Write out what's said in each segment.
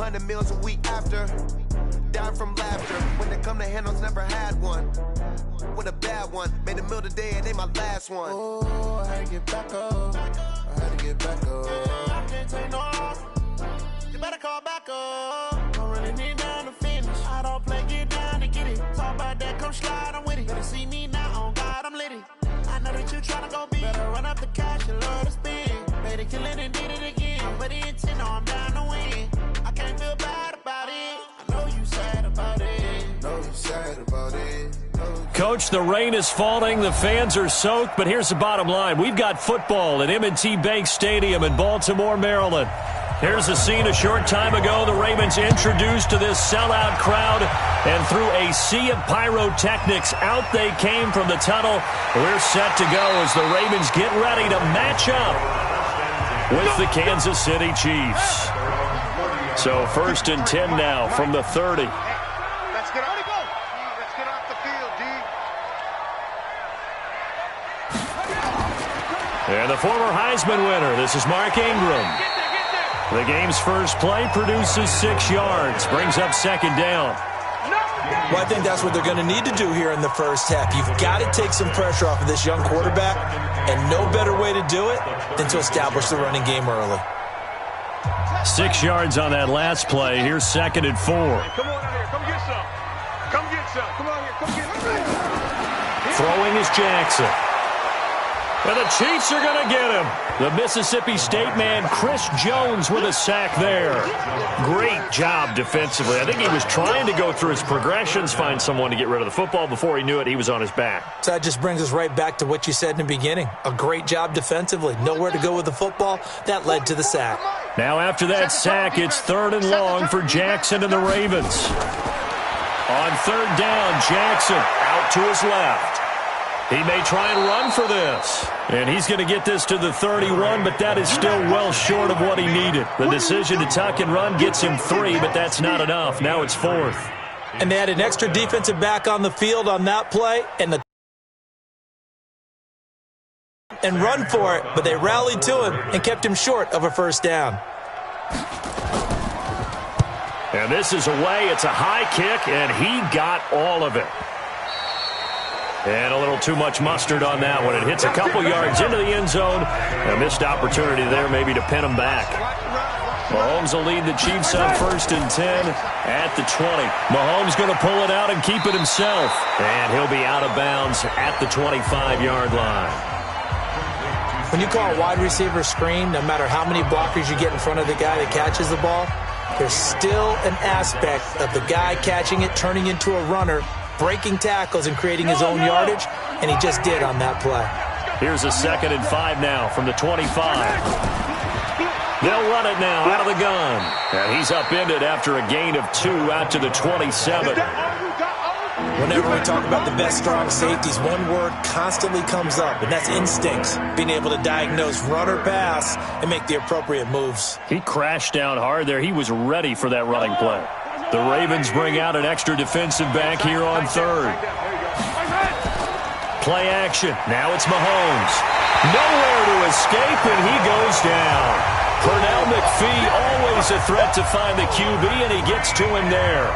100 meals a week after. Dying from laughter. When it come to handles, never had one. With a bad one. Made a meal today and they my last one. Oh, I had to get back up. I had to get back up. I can't take no off. You better call back up. Don't really need down to finish. I don't play, get down to get it. Talk about that, come slide, I'm with it. Better see me now, on God, I'm litty. I know that you tryna go big. Better run up the cash, you love to spend. Better kill it and did it again. I'm ready in 10, no, I'm down to win. I can't feel bad about it. I know you sad about it. Know you sad about it. Coach, the rain is falling, the fans are soaked, but here's the bottom line. We've got football at M&T Bank Stadium in Baltimore, Maryland. Here's a scene a short time ago. The Ravens introduced to this sellout crowd, and through a sea of pyrotechnics, out they came from the tunnel. We're set to go as the Ravens get ready to match up with the Kansas City Chiefs. So 1st and 10 now from the 30. Let's get off the field, D. And the former Heisman winner, this is Mark Ingram. The game's first play produces 6 yards, brings up 2nd down. Well, I think that's what they're going to need to do here in the first half. You've got to take some pressure off of this young quarterback, and no better way to do it than to establish the running game early. 6 yards on that last play. Here's 2nd and 4. Come on out here. Come get some. Come get some. Come on here. Come get some. Throwing is Jackson. And the Chiefs are going to get him. The Mississippi State man, Chris Jones, with a sack there. Great job defensively. I think he was trying to go through his progressions, find someone to get rid of the football. Before he knew it, he was on his back. So that just brings us right back to what you said in the beginning. A great job defensively. Nowhere to go with the football. That led to the sack. Now after that sack, it's 3rd and long for Jackson and the Ravens. On 3rd down, Jackson out to his left. He may try and run for this. And he's going to get this to the 31, but that is still well short of what he needed. The decision to tuck and run gets him 3, but that's not enough. Now it's 4th. And they had an extra defensive back on the field on that play, and run for it, but they rallied to him and kept him short of a 1st down. And this is away. It's a high kick, and he got all of it. And a little too much mustard on that one. It hits a couple yards into the end zone. A missed opportunity there maybe to pin him back. Mahomes will lead the Chiefs on 1st and 10 at the 20. Mahomes going to pull it out and keep it himself. And he'll be out of bounds at the 25-yard line. When you call a wide receiver screen, no matter how many blockers you get in front of the guy that catches the ball, there's still an aspect of the guy catching it, turning into a runner, breaking tackles and creating his own yardage, and he just did on that play. Here's a 2nd and 5 now from the 25. They'll run it now out of the gun. And he's upended after a gain of 2 out to the 27. Whenever we talk about the best strong safeties, one word constantly comes up, and that's instincts. Being able to diagnose run or pass and make the appropriate moves. He crashed down hard there. He was ready for that running play. The Ravens bring out an extra defensive back here on 3rd. Play action. Now it's Mahomes. Nowhere to escape, and he goes down. Pernell McPhee, always a threat to find the QB, and he gets to him there.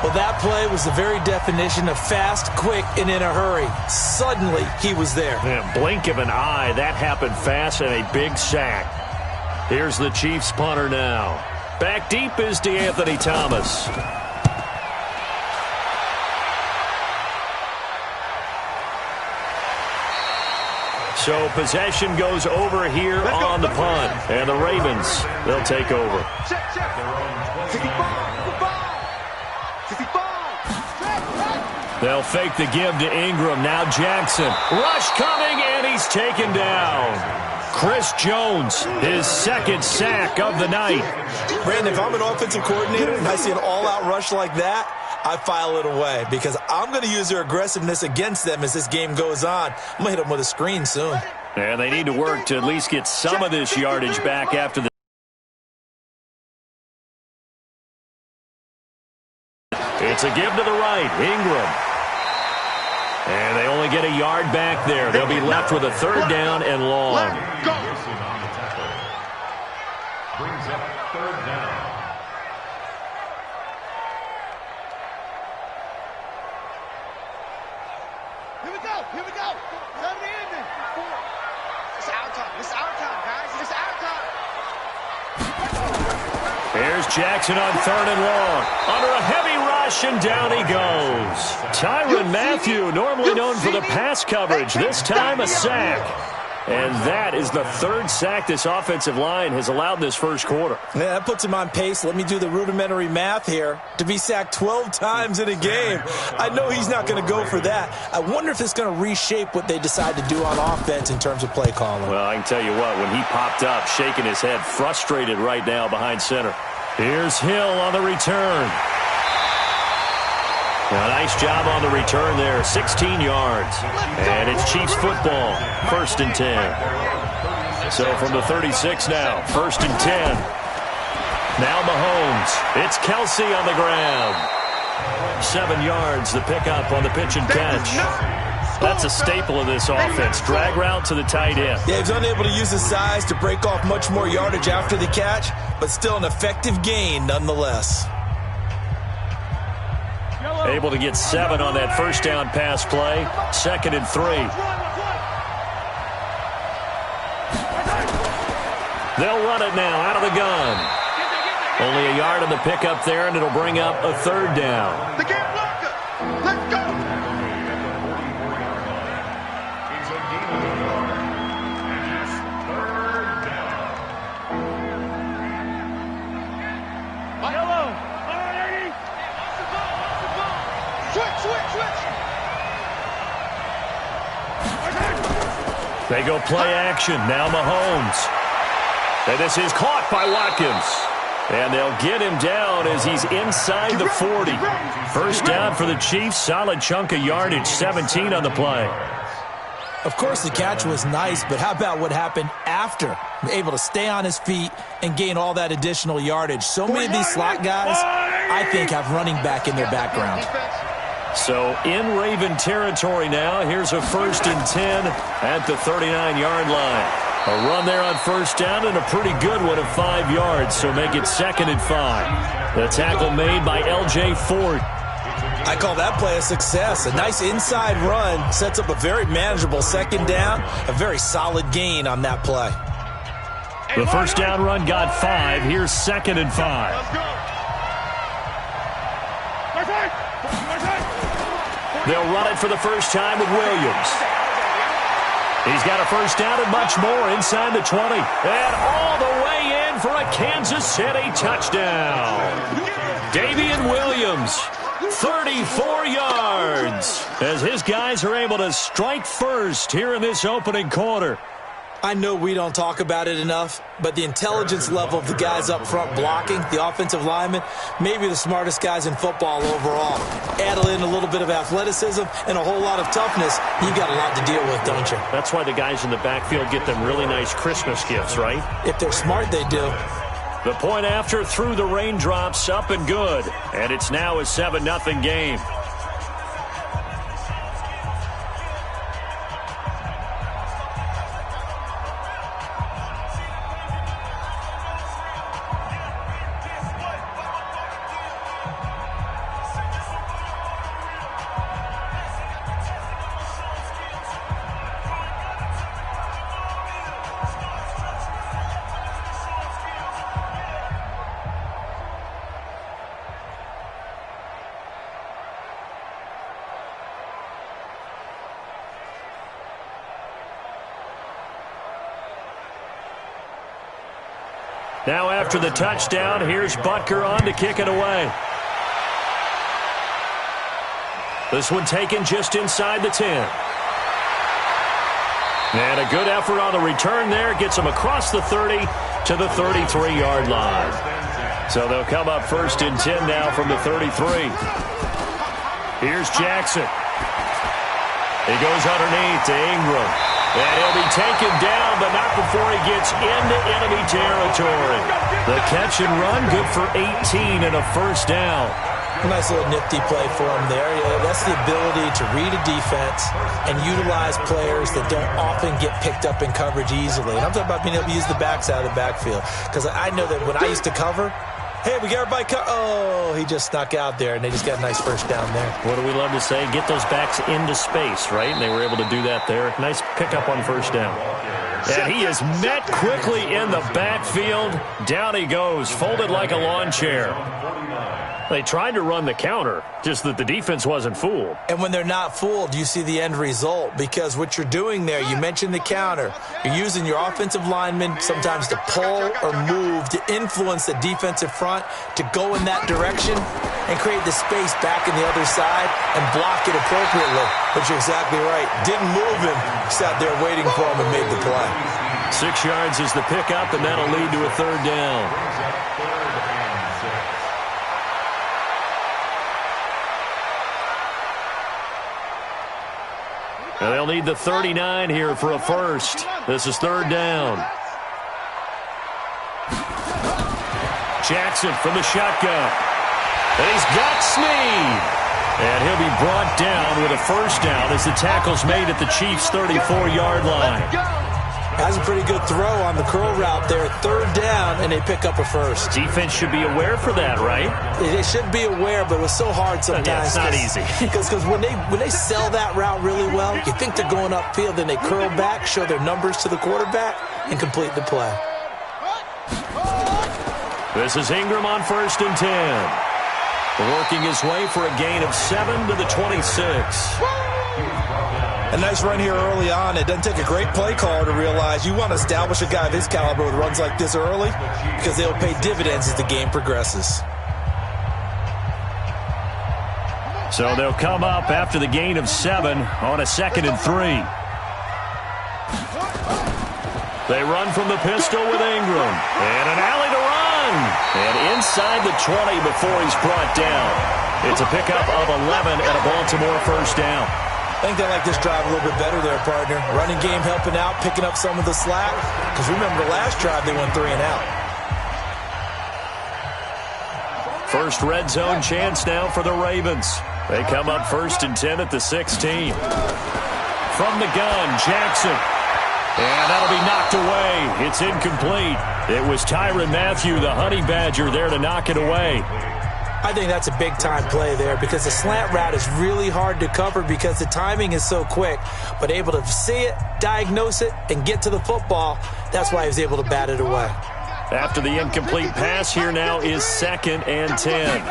Well, that play was the very definition of fast, quick, and in a hurry. Suddenly, he was there. Yeah, blink of an eye. That happened fast, and a big sack. Here's the Chiefs punter now. Back deep is DeAnthony Thomas. So possession goes over here on the punt. And the Ravens, they'll take over. They'll fake the give to Ingram. Now Jackson. Rush coming, and he's taken down. Chris Jones, his 2nd sack of the night. Brandon, if I'm an offensive coordinator and I see an all-out rush like that, I file it away because I'm going to use their aggressiveness against them as this game goes on. I'm going to hit them with a screen soon. And they need to work to at least get some of this yardage back after the... It's a give to the right, Ingram. And they only get a yard back there. They'll be left with a 3rd down and long. Jackson on 3rd and long. Under a heavy rush, and down he goes. Tyrann Mathieu, normally known for the pass coverage, this time a sack. And that is the 3rd sack this offensive line has allowed in this first quarter. Yeah, that puts him on pace. Let me do the rudimentary math here. To be sacked 12 times in a game. I know he's not going to go for that. I wonder if it's going to reshape what they decide to do on offense in terms of play calling. Well, I can tell you what, when he popped up, shaking his head, frustrated right now behind center. Here's Hill on the return. Now, nice job on the return there, 16 yards. And it's Chiefs football, 1st and 10. So from the 36 now, 1st and 10. Now Mahomes. It's Kelsey on the ground. 7 yards, the pickup on the pitch and catch. That's a staple of this offense. Drag route to the tight end. Yeah, he's unable to use his size to break off much more yardage after the catch, but still an effective gain nonetheless. Able to get 7 on that 1st down pass play. 2nd and 3. They'll run it now out of the gun. Only a yard on the pickup there, and it'll bring up a 3rd down. They can't block it. Let's go. They go play action. Now Mahomes. And this is caught by Watkins. And they'll get him down as he's inside the 40. 1st down for the Chiefs. Solid chunk of yardage. 17 on the play. Of course, the catch was nice, but how about what happened after? Able to stay on his feet and gain all that additional yardage. So many of these slot guys, I think, have running back in their background. So in Raven territory now. Here's a 1st and 10 at the 39-yard line. A run there on 1st down and a pretty good one of 5 yards. So make it 2nd and 5. The tackle made by L.J. Ford. I call that play a success. A nice inside run sets up a very manageable 2nd down. A very solid gain on that play. The 1st down run got 5. Here's 2nd and 5. They'll run it for the first time with Williams. He's got a 1st down and much more inside the 20. And all the way in for a Kansas City touchdown. Davian Williams, 34 yards, as his guys are able to strike first here in this opening quarter. I know we don't talk about it enough, but the intelligence level of the guys up front blocking, the offensive linemen, maybe the smartest guys in football overall. Add in a little bit of athleticism and a whole lot of toughness, you got a lot to deal with, don't you? That's why the guys in the backfield get them really nice Christmas gifts, right? If they're smart, they do. The point after through the raindrops, up and good. And it's now a 7-0 game. Now after the touchdown, here's Butker on to kick it away. This one taken just inside the 10. And a good effort on the return there. Gets him across the 30 to the 33-yard line. So they'll come up 1st and 10 now from the 33. Here's Jackson. He goes underneath to Ingram. And he'll be taken down, but not before he gets into enemy territory. The catch and run, good for 18 and a 1st down. A nice little nifty play for him there. That's the ability to read a defense and utilize players that don't often get picked up in coverage easily. And I'm talking about being able to use the backs out of the backfield. Because I know that when I used to cover, Hey, we got everybody oh, he just snuck out there, and they just got a nice first down there. What do we love to say? Get those backs into space, right? And they were able to do that there. Nice pickup on first down. And he is met quickly in the backfield. Down he goes, folded like a lawn chair. They tried to run the counter, just that the defense wasn't fooled. And when they're not fooled, you see the end result, because what you're doing there, you mentioned the counter. You're using your offensive linemen sometimes to pull or move to influence the defensive front to go in that direction and create the space back in the other side and block it appropriately. But you're exactly right. Didn't move him. Sat there waiting for him and made the play. 6 yards is the pickup, and that'll lead to a third down. And they'll need the 39 here for a first. This is third down. Jackson from the shotgun. And he's got Snead. And he'll be brought down with a first down as the tackle's made at the Chiefs' 34-yard line. That's a pretty good throw on the curl route there. Third down, and they pick up a first. Defense should be aware for that, right? They should be aware, but it was so hard sometimes. Yeah, it's not easy. Because when they sell that route really well, you think they're going upfield, then they curl back, show their numbers to the quarterback, and complete the play. This is Ingram on 1st and 10. Working his way for a gain of 7 to the 26. A nice run here early on. It doesn't take a great play caller to realize you want to establish a guy of his caliber with runs like this early, because they'll pay dividends as the game progresses. So they'll come up after the gain of 7 on a 2nd and 3. They run from the pistol with Ingram. And an alley to run. And inside the 20 before he's brought down. It's a pickup of 11 and a Baltimore first down. I think they like this drive a little bit better there, partner. Running game helping out, picking up some of the slack. Because remember, the last drive they went 3 and out. First red zone chance now for the Ravens. They come up 1st and 10 at the 16. From the gun, Jackson. And that'll be knocked away. It's incomplete. It was Tyrann Mathieu, the Honey Badger, there to knock it away. I think that's a big-time play there, because the slant route is really hard to cover because the timing is so quick. But able to see it, diagnose it, and get to the football, that's why he was able to bat it away. After the incomplete pass, here now is 2nd and 10.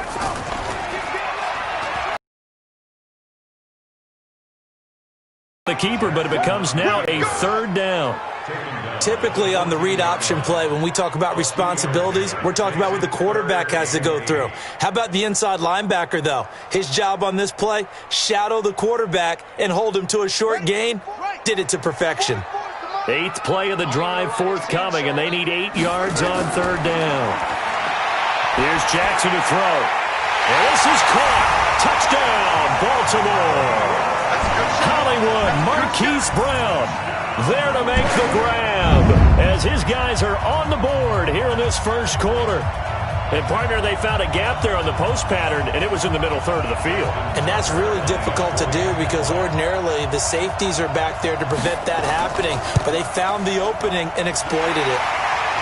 The keeper, but it becomes now a third down. Typically on the read option play, when we talk about responsibilities, we're talking about what the quarterback has to go through. How about the inside linebacker, though? His job on this play, shadow the quarterback and hold him to a short gain. Did it to perfection. 8th play of the drive forthcoming, and they need 8 yards on third down. Here's Jackson to throw. And this is caught. Touchdown, Baltimore. Hollywood Marquise Brown there to make the grab as his guys are on the board here in this first quarter. And, partner, they found a gap there on the post pattern, and it was in the middle third of the field. And that's really difficult to do because ordinarily the safeties are back there to prevent that happening. But they found the opening and exploited it.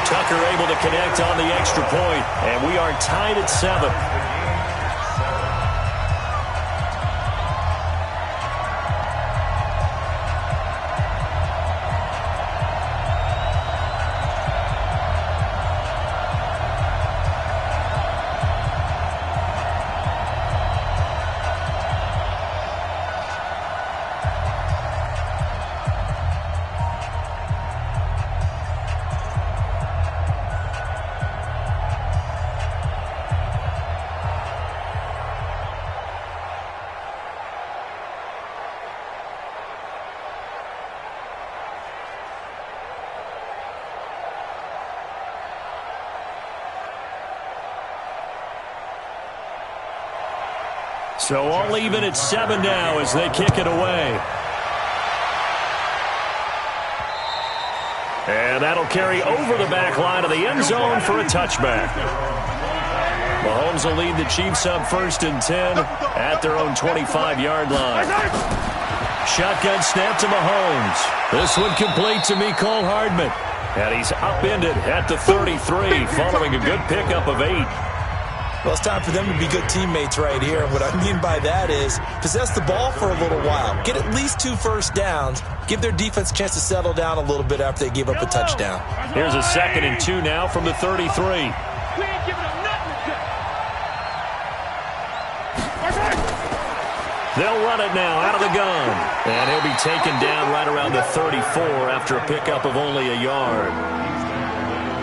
Tucker able to connect on the extra point, and we are tied at 7. So all even at 7 now as they kick it away. And that'll carry over the back line of the end zone for a touchback. Mahomes will lead the Chiefs up 1st and 10 at their own 25-yard line. Shotgun snap to Mahomes. This one complete to Mecole Hardman. And he's upended at the 33 following a good pickup of 8. Well, it's time for them to be good teammates right here. And what I mean by that is possess the ball for a little while. Get at least 2 first downs. Give their defense a chance to settle down a little bit after they give up a touchdown. Here's a 2nd and 2 now from the 33. We ain't giving up nothing today. They'll run it now out of the gun. And he'll be taken down right around the 34 after a pickup of only a yard.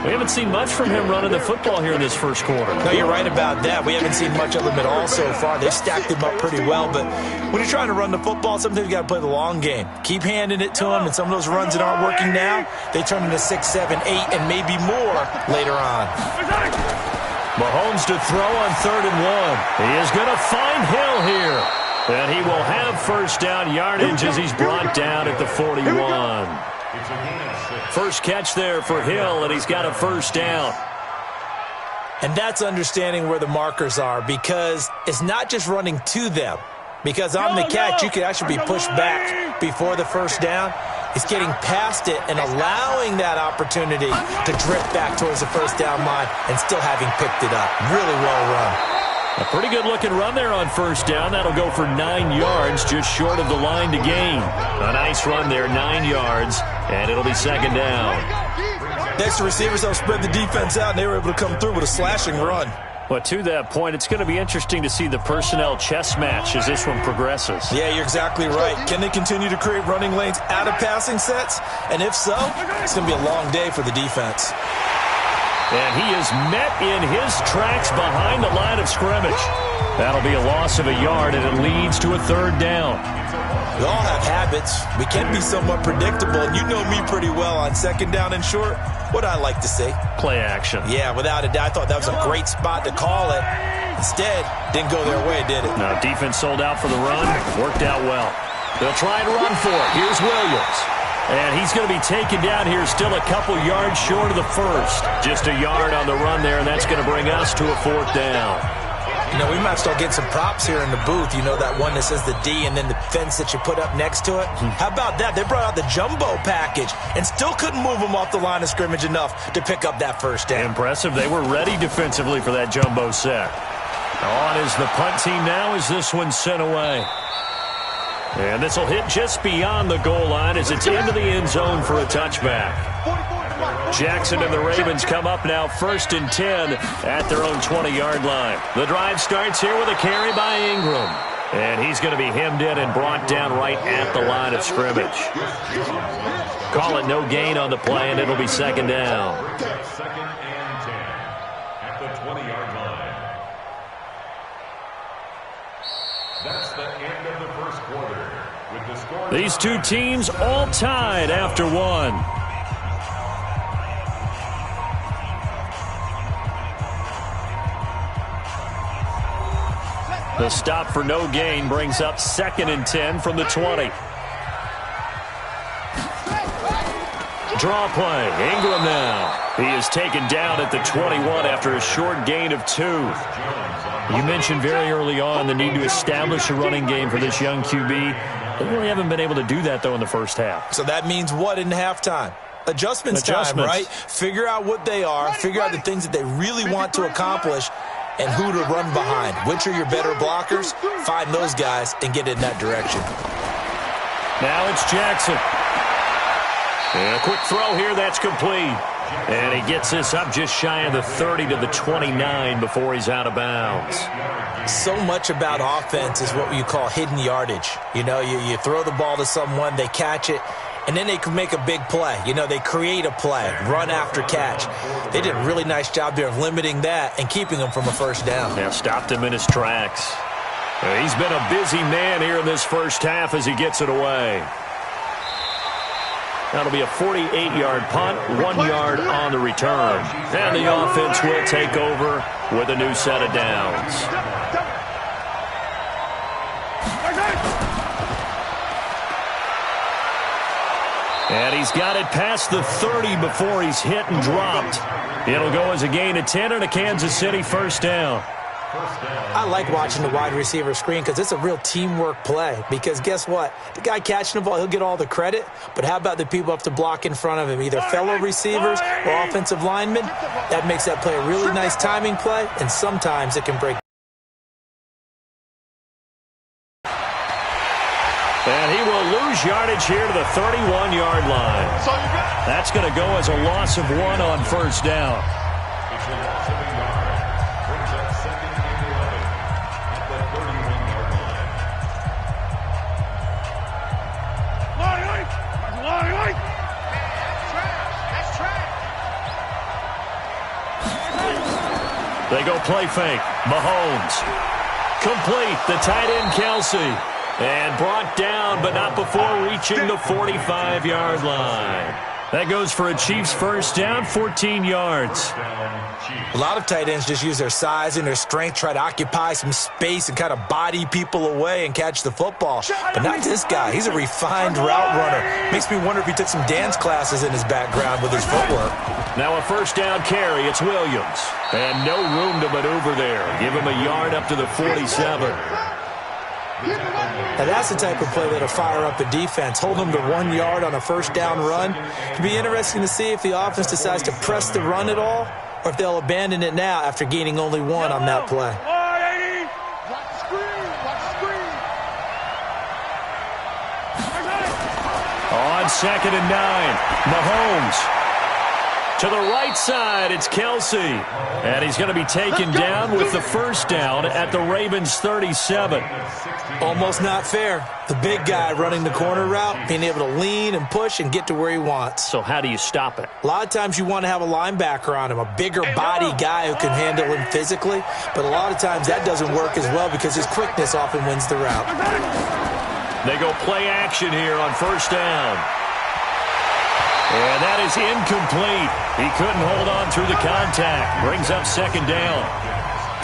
We haven't seen much from him running the football here in this first quarter. No, you're right about that. We haven't seen much of him at all so far. They've stacked him up pretty well, but when you're trying to run the football, sometimes you got to play the long game. Keep handing it to him, and some of those runs that aren't working now, they turn into 6, 7, 8, and maybe more later on. Mahomes to throw on 3rd and 1. He is going to find Hill here. And he will have first down yardage as he's brought down at the 41. First catch there for Hill, and he's got a first down. And that's understanding where the markers are, because it's not just running to them. Because on the catch, you could actually be pushed back before the first down. It's getting past it and allowing that opportunity to drift back towards the first down line and still having picked it up. Really well run. A pretty good-looking run there on first down. That'll go for 9 yards, just short of the line to gain. A nice run there, 9 yards, and it'll be 2nd down. Next, the receivers have spread the defense out, and they were able to come through with a slashing run. But to that point, it's going to be interesting to see the personnel chess match as this one progresses. Yeah, you're exactly right. Can they continue to create running lanes out of passing sets? And if so, it's going to be a long day for the defense. And he is met in his tracks behind the line of scrimmage. That'll be a loss of a yard, and it leads to a 3rd down. We all have habits. We can be somewhat predictable, and you know me pretty well on 2nd down and short. What I like to say? Play action. Yeah, without a doubt. I thought that was a great spot to call it. Instead, didn't go their way, did it? Now, defense sold out for the run. Worked out well. They'll try and run for it. Here's Williams. And he's going to be taken down here, still a couple yards short of the first. Just a yard on the run there, and that's going to bring us to a 4th down. You know, we might start getting some props here in the booth. You know, that one that says the D and then the fence that you put up next to it? How about that? They brought out the jumbo package and still couldn't move them off the line of scrimmage enough to pick up that first down. Impressive. They were ready defensively for that jumbo set. On is the punt team now as this one's sent away. And this will hit just beyond the goal line as it's into the end zone for a touchback. Jackson and the Ravens come up now 1st and 10 at their own 20-yard line. The drive starts here with a carry by Ingram. And he's going to be hemmed in and brought down right at the line of scrimmage. Call it no gain on the play, and it'll be 2nd down. 2nd and 10 at the 20-yard line. That's the end of the first quarter. With the score, these two teams all tied after one. The stop for no gain brings up 2nd and 10 from the 20. Draw play. Ingram now. He is taken down at the 21 after a short gain of 2. You mentioned very early on the need to establish a running game for this young QB. They really haven't been able to do that, though, in the first half. So that means what in halftime? Adjustments time, right? Figure out what they are. Figure out the things that they really want to accomplish and who to run behind. Which are your better blockers? Find those guys and get in that direction. Now it's Jackson. And a quick throw here, that's complete. And he gets this up just shy of the 30 to the 29 before he's out of bounds. So much about offense is what you call hidden yardage. You know, you throw the ball to someone, they catch it, and then they can make a big play. You know, they create a play, run after catch. They did a really nice job there of limiting that and keeping them from a first down. Yeah, stopped him in his tracks. He's been a busy man here in this first half as he gets it away. That'll be a 48-yard punt, 1 yard on the return. And the offense will take over with a new set of downs. And he's got it past the 30 before he's hit and dropped. It'll go as a gain of 10 and a Kansas City first down. I like watching the wide receiver screen because it's a real teamwork play. Because guess what? The guy catching the ball, he'll get all the credit. But how about the people up to block in front of him, either fellow receivers or offensive linemen? That makes that play a really nice timing play, and sometimes it can break. And he will lose yardage here to the 31-yard line. That's going to go as a loss of 1 on first down. It's a loss of a yard. Brings up second and 11 at the 31-yard line. They go play fake. Mahomes. Complete. The tight end, Kelsey. And brought down, but not before reaching the 45-yard line. That goes for a Chiefs first down, 14 yards. A lot of tight ends just use their size and their strength, try to occupy some space and kind of body people away and catch the football. But not this guy. He's a refined route runner. Makes me wonder if he took some dance classes in his background with his footwork. Now a first down carry. It's Williams. And no room to maneuver there. Give him a yard up to the 47. Now that's the type of play that'll fire up a defense. Hold them to 1 yard on a first down run. It'll be interesting to see if the offense decides to press the run at all or if they'll abandon it now after gaining only 1 on that play. On 2nd and 9, Mahomes. To the right side, it's Kelsey. And he's going to be taken down with the first down at the Ravens' 37. Almost not fair. The big guy running the corner route, being able to lean and push and get to where he wants. So how do you stop it? A lot of times you want to have a linebacker on him, a bigger body guy who can handle him physically. But a lot of times that doesn't work as well because his quickness often wins the route. They go play action here on first down. And that is incomplete. He couldn't hold on through the contact. Brings up second down.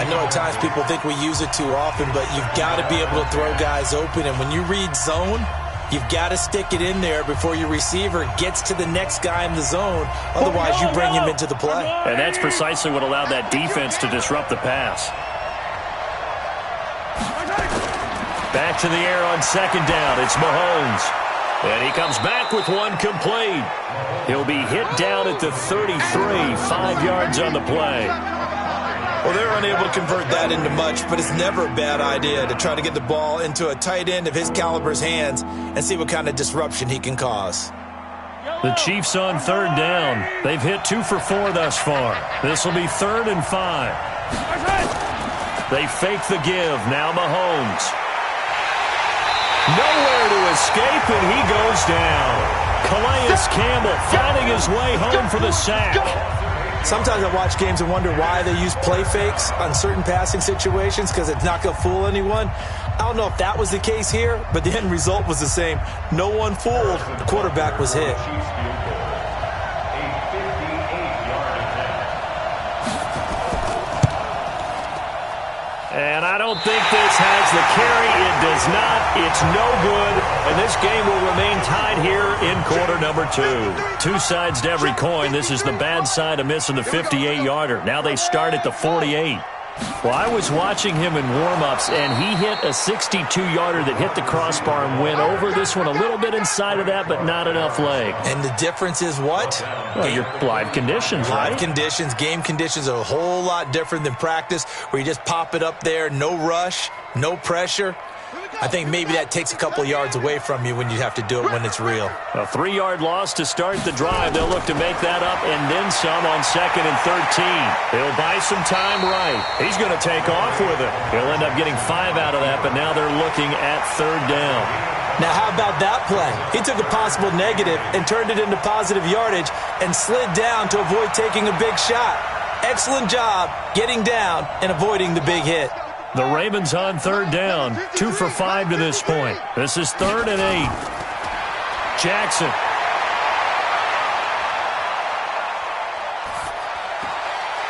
I know at times people think we use it too often, but you've got to be able to throw guys open. And when you read zone, you've got to stick it in there before your receiver gets to the next guy in the zone. Otherwise, you bring him into the play. And that's precisely what allowed that defense to disrupt the pass. Back to the air on second down. It's Mahomes. And he comes back with one complete. He'll be hit down at the 33, 5 yards on the play. Well, they're unable to convert that into much, but it's never a bad idea to try to get the ball into a tight end of his caliber's hands and see what kind of disruption he can cause. The Chiefs on third down. They've hit 2 for 4 thus far. This will be 3rd and 5. They fake the give. Now Mahomes. Nowhere to escape, and he goes down. Calais Campbell finding his way home for the sack. Sometimes I watch games and wonder why they use play fakes on certain passing situations because it's not going to fool anyone. I don't know if that was the case here, but the end result was the same. No one fooled. The quarterback was hit. And I don't think this has the carry. It does not. It's no good. And this game will remain tied here in quarter number 2. 2 sides to every coin. This is the bad side of missing the 58-yarder. Now they start at the 48. Well, I was watching him in warm-ups, and he hit a 62-yarder that hit the crossbar and went over. This one a little bit inside of that, but not enough leg. And the difference is what? Well, your live conditions, right? Live conditions, game conditions are a whole lot different than practice, where you just pop it up there, no rush, no pressure. I think maybe that takes a couple yards away from you when you have to do it when it's real. A 3-yard loss to start the drive. They'll look to make that up and then some on 2nd and 13. They'll buy some time right. He's going to take off with it. He'll end up getting 5 out of that, but now they're looking at 3rd down. Now, how about that play? He took a possible negative and turned it into positive yardage and slid down to avoid taking a big shot. Excellent job getting down and avoiding the big hit. The Ravens on 3rd down, 2 for 5 to this point. This is 3rd and 8. Jackson.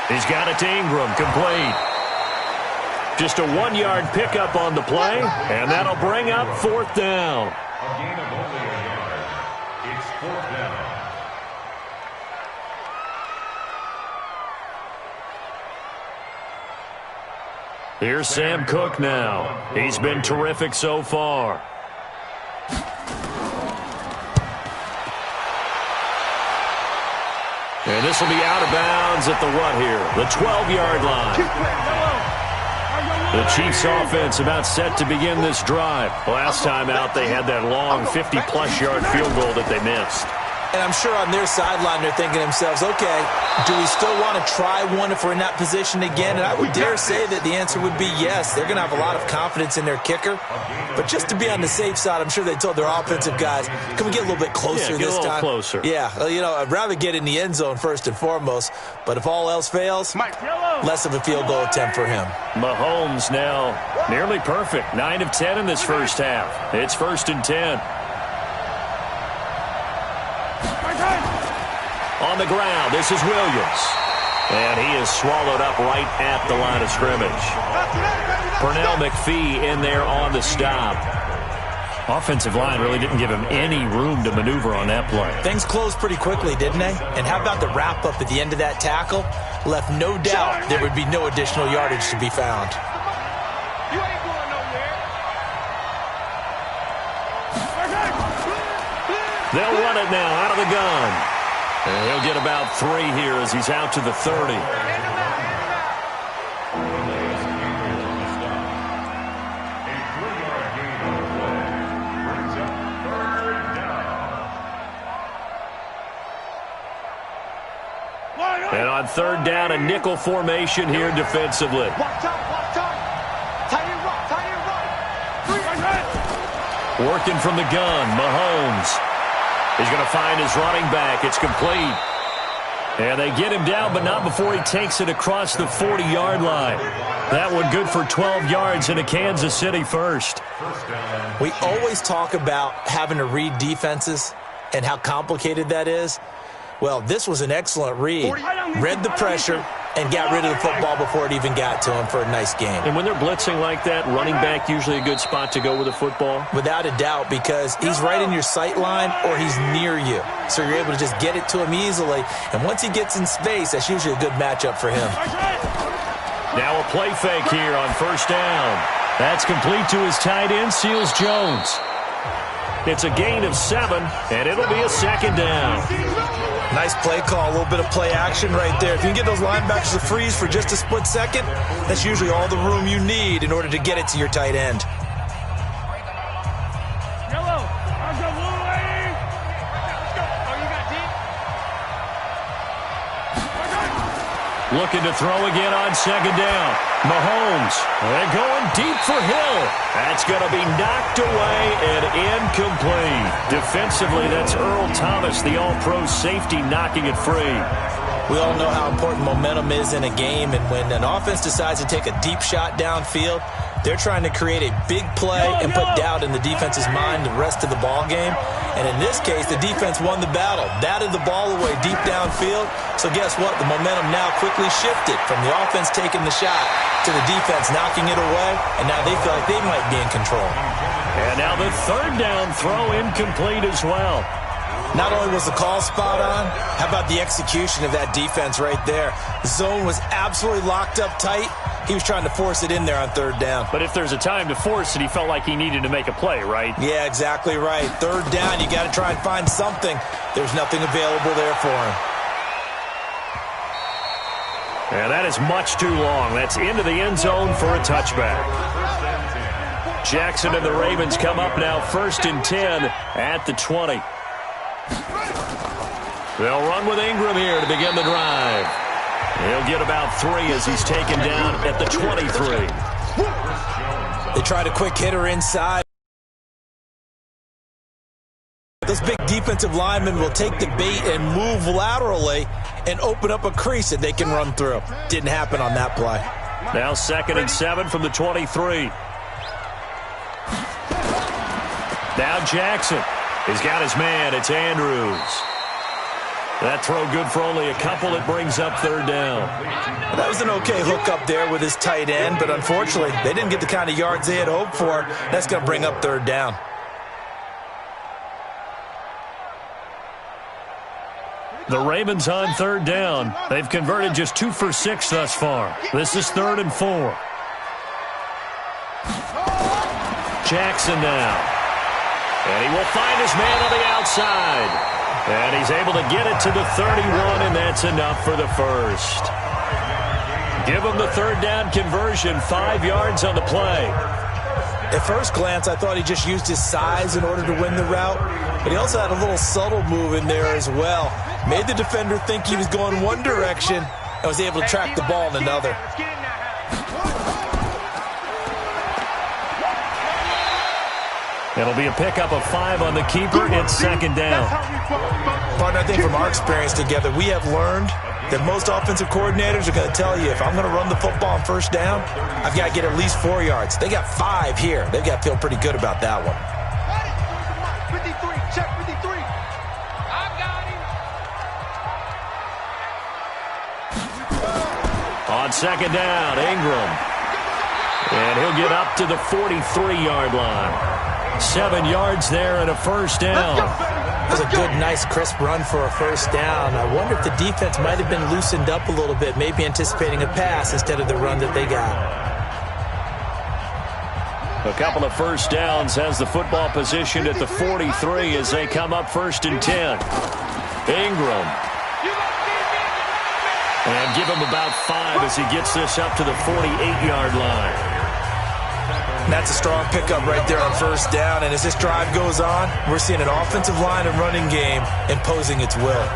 He's got it to Ingram, complete. Just a 1-yard pickup on the play, and that'll bring up 4th down. A gain of only a yard. It's 4th down. Here's Sam Cook now. He's been terrific so far. And this will be out of bounds at the what here? The 12-yard line. The Chiefs offense about set to begin this drive. Last time out, they had that long 50-plus yard field goal that they missed. And I'm sure on their sideline they're thinking to themselves, okay, do we still want to try one if we're in that position again? And I would dare say that the answer would be yes. They're going to have a lot of confidence in their kicker. But just to be on the safe side, I'm sure they told their offensive guys, can we get a little bit closer this time? Get a little closer. Yeah, you know, I'd rather get in the end zone first and foremost. But if all else fails, less of a field goal attempt for him. Mahomes now nearly perfect. 9 of 10 in this first half. It's 1st and 10. On the ground, this is Williams. And he is swallowed up right at the line of scrimmage. Pernell McPhee in there on the stop. Offensive line really didn't give him any room to maneuver on that play. Things closed pretty quickly, didn't they? And how about the wrap-up at the end of that tackle? Left no doubt there would be no additional yardage to be found. You ain't going nowhere. They'll run it now out of the gun. And he'll get about 3 here as he's out to the 30. And on 3rd down, a nickel formation here defensively. Working from the gun, Mahomes. He's going to find his running back. It's complete. And they get him down, but not before he takes it across the 40-yard line. That one good for 12 yards into Kansas City first. We always talk about having to read defenses and how complicated that is. Well, this was an excellent read. Read the pressure and got rid of the football before it even got to him for a nice game. And when they're blitzing like that, running back usually a good spot to go with the football? Without a doubt, because he's right in your sight line or he's near you. So you're able to just get it to him easily. And once he gets in space, that's usually a good matchup for him. Now a play fake here on 1st down. That's complete to his tight end, Seals Jones. It's a gain of 7, and it'll be a 2nd down. Nice play call, a little bit of play action right there. If you can get those linebackers to freeze for just a split second, that's usually all the room you need in order to get it to your tight end. Looking to throw again on 2nd down. Mahomes, they're going deep for Hill. That's going to be knocked away and incomplete. Defensively, that's Earl Thomas, the all-pro safety, knocking it free. We all know how important momentum is in a game, and when an offense decides to take a deep shot downfield, they're trying to create a big play and put doubt in the defense's mind the rest of the ball game. And in this case, the defense won the battle, batted the ball away deep downfield. So guess what? The momentum now quickly shifted from the offense taking the shot to the defense knocking it away, and now they feel like they might be in control. And now the 3rd down throw incomplete as well. Not only was the call spot on, how about the execution of that defense right there? The zone was absolutely locked up tight. He was trying to force it in there on 3rd down. But if there's a time to force it, he felt like he needed to make a play, right? Yeah, exactly right. 3rd down, you got to try and find something. There's nothing available there for him. And that is much too long. That's into the end zone for a touchback. Jackson and the Ravens come up now 1st and 10 at the 20. They'll run with Ingram here to begin the drive. He'll get about 3 as he's taken down at the 23. They tried a quick hitter inside. Those big defensive linemen will take the bait and move laterally and open up a crease that they can run through. Didn't happen on that play. Now 2nd and 7 from the 23. Now Jackson. He's got his man. It's Andrews. That throw good for only a couple. It brings up 3rd down. That was an okay hook up there with his tight end, but unfortunately, they didn't get the kind of yards they had hoped for. That's going to bring up 3rd down. The Ravens on 3rd down. They've converted just 2 for 6 thus far. This is 3rd and 4. Jackson now. And he will find his man on the outside. And he's able to get it to the 31, and that's enough for the first. Give him the third down conversion, 5 yards on the play. At first glance, I thought he just used his size in order to win the route, but he also had a little subtle move in there as well. Made the defender think he was going one direction and was able to track the ball in another. It'll be a pickup of 5 on the keeper. It's second down. Partner, I think from our experience together, we have learned that most offensive coordinators are going to tell you, if I'm going to run the football on first down, I've got to get at least 4 yards. They got 5 here. They've got to feel pretty good about that one. 53, check 53. I got him. On second down, Ingram. And he'll get up to the 43-yard line. 7 yards there and a first down. That was a good, nice, crisp run for a first down. I wonder if the defense might have been loosened up a little bit, maybe anticipating a pass instead of the run that they got. A couple of first downs has the football positioned at the 43 as they come up 1st and 10. Ingram. And give him about 5 as he gets this up to the 48-yard line. That's a strong pickup right there on first down, and as this drive goes on, we're seeing an offensive line and running game imposing its will.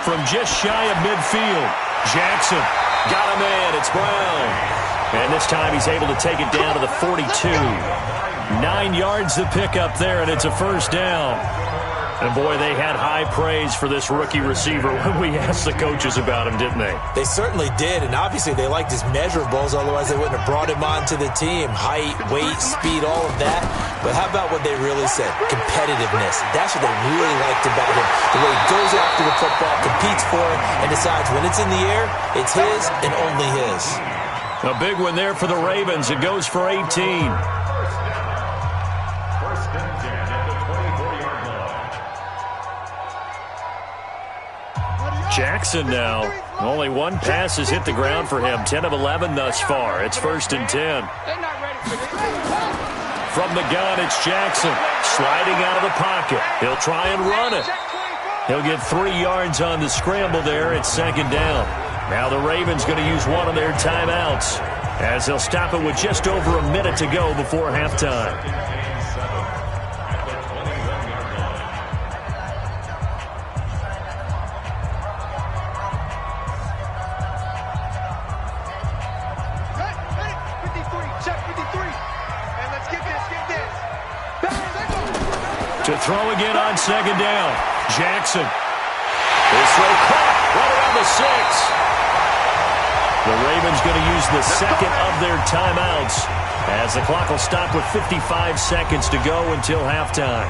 From just shy of midfield, Jackson got a man. It's Brown. And this time he's able to take it down to the 42. 9 yards to pick up there, and it's a first down. And, boy, they had high praise for this rookie receiver when we asked the coaches about him, didn't they? They certainly did, and obviously they liked his measurables, otherwise they wouldn't have brought him onto the team. Height, weight, speed, all of that. But how about what they really said? Competitiveness. That's what they really liked about him. The way he goes after the football, competes for it, and decides when it's in the air, it's his and only his. A big one there for the Ravens. It goes for 18. Jackson now. Only one pass has hit the ground for him. 10 of 11 thus far. It's 1st and 10. From the gun, it's Jackson. Sliding out of the pocket. He'll try and run it. He'll get 3 yards on the scramble there. It's second down. Now the Ravens going to use one of their timeouts as they'll stop it with just over a minute to go before halftime. To throw again on second down. Jackson. This throw caught right around the 6. The Ravens going to use the second of their timeouts as the clock will stop with 55 seconds to go until halftime.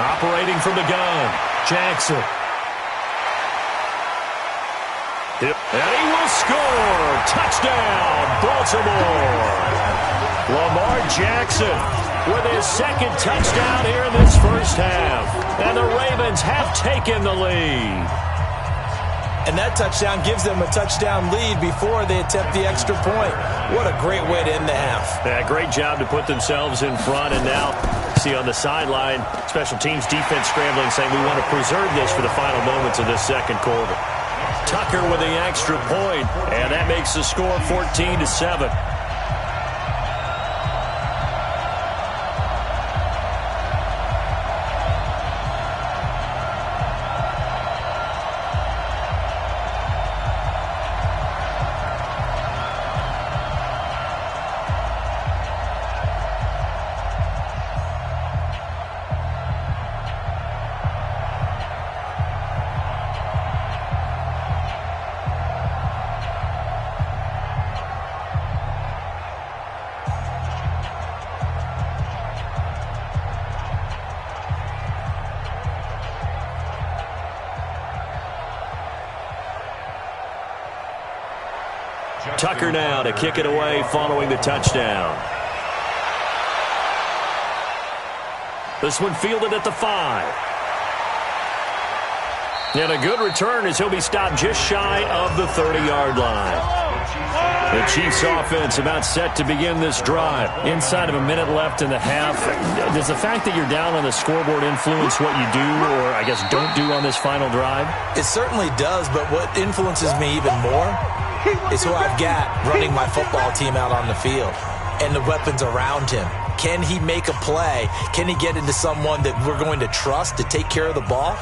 Operating from the gun, Jackson. And he will score. Touchdown, Baltimore. Lamar Jackson with his second touchdown here in this first half. And the Ravens have taken the lead. And that touchdown gives them a touchdown lead before they attempt the extra point. What a great way to end the half. Yeah, great job to put themselves in front. And now, see on the sideline, special teams defense scrambling, saying we want to preserve this for the final moments of this second quarter. Tucker with the extra point, and that makes the score 14-7. Tucker now to kick it away following the touchdown. This one fielded at the 5. And a good return as he'll be stopped just shy of the 30-yard line. The Chiefs offense about set to begin this drive. Inside of a minute left in the half. Does the fact that you're down on the scoreboard influence what you do, or I guess don't do on this final drive? It certainly does, but what influences me even more is who I've got running my football team out on the field and the weapons around him. Can he make a play? Can he get into someone that we're going to trust to take care of the ball?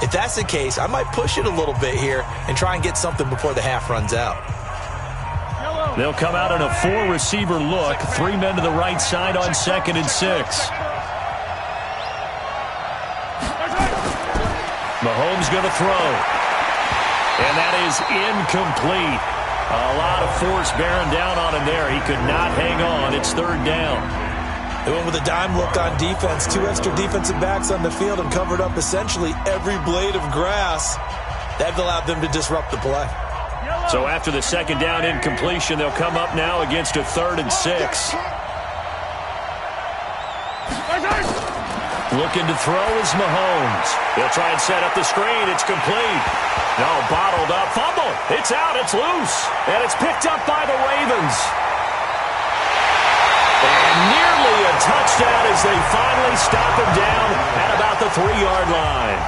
If that's the case, I might push it a little bit here and try and get something before the half runs out. They'll come out in a 4-receiver look. 3 men to the right side on 2nd and 6. Mahomes going to throw. And that is incomplete. A lot of force bearing down on him there. He could not hang on. It's 3rd down. They went with a dime look on defense. 2 extra defensive backs on the field and covered up essentially every blade of grass. That allowed them to disrupt the play. So after the 2nd down incompletion, they'll come up now against a 3rd and 6. Looking to throw is Mahomes. He'll try and set up the screen. It's complete. No, bottled up. Fumble. It's out. It's loose. And it's picked up by the Ravens. And nearly a touchdown as they finally stop him down at about the 3-yard line.